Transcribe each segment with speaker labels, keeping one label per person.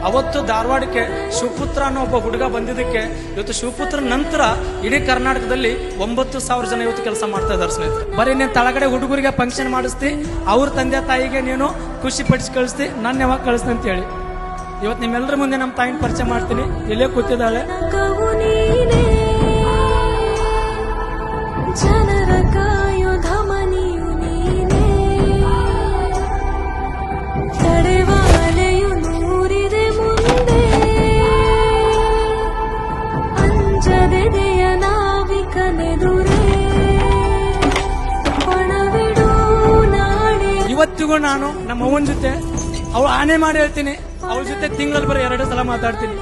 Speaker 1: ಅವತ್ತು ಧಾರವಾಡಕ್ಕೆ ಶಿವಪುತ್ರ ಅನ್ನೋ ಒಬ್ಬ ಹುಡುಗ ಬಂದಿದ್ದಕ್ಕೆ ಇವತ್ತು ಶಿವಪುತ್ರ ನಂತರ ಇಡೀ ಕರ್ನಾಟಕದಲ್ಲಿ 9,000 ಜನ ಇವತ್ತು ಕೆಲಸ ಮಾಡ್ತಾ ಇದ್ದಾರೆ ಸ್ನೇಹಿತರೆ. ಬರೀ ನೀನು ತಳಗಡೆ ಹುಡುಗರಿಗೆ ಫಂಕ್ಷನ್ ಮಾಡಿಸ್ತಿ, ಅವ್ರ ತಂದೆ ತಾಯಿಗೆ ನೀನು ಖುಷಿ ಪಡಿಸಿ ಕಳಿಸ್ತಿ, ನನ್ನ ಯಾವಾಗ ಕಳಿಸ್ತಿ ಅಂತ ಹೇಳಿ ಇವತ್ತು ನಿಮ್ಮೆಲ್ಲರ ಮುಂದೆ ನಮ್ಮ ತಾಯಿನ ಪರಿಚಯ ಮಾಡ್ತೀನಿ. ಇಲ್ಲೇ ಕೂತಿದ್ದಾಳೆ.
Speaker 2: ಜನರ ಕಾಯುಧ ಮನಿಯು ನೀನೇ, ತಡೆವಾಲೆಯು ನೂರಿದೆ ಮುಂದೆ, ಅಂಜದೆದೆಯ ನಾವಿಕನೆದುರೇ ಪಣವಿಡು ನಾಳೆ.
Speaker 1: ಇವತ್ತಿಗೂ ನಾನು ನಮ್ಮ ಅವ್ವನ ಜೊತೆ ಅವಳು ಆನೆ ಮಾಡಿ ಹೇಳ್ತೀನಿ, ಅವಳ ಜೊತೆ ತಿಂಗಳಲ್ಲಿ ಬರೀ 2 ಸಲ ಮಾತಾಡ್ತೀನಿ.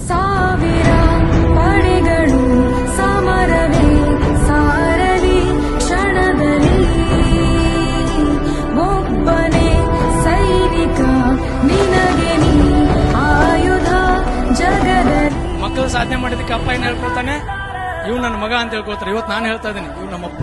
Speaker 2: ಸಾವಿರ ಪಡೆಗಳು ಸಮರವೇ ಸಾರಲಿ ಕ್ಷಣದಲ್ಲಿ, ಒಬ್ಬನೇ ಸೈನಿಕ ನಿನಗೆ ನೀ ಆಯುಧ ಜಗದಲ್ಲಿ.
Speaker 1: ಮಕ್ಕಳು ಸಾಧನೆ ಮಾಡಿದಕ್ಕೆ ಅಪ್ಪ ಏನ್ ಹೇಳ್ಕೊಳ್ತಾನೆ, ಇವ್ ನನ್ನ ಮಗ ಅಂತ ಹೇಳ್ಕೊಳ್ತಾರೆ. ಇವತ್ತು ನಾನು ಹೇಳ್ತಾ ಇದ್ದೀನಿ, ಇವ್ ನಮ್ಮಪ್ಪ.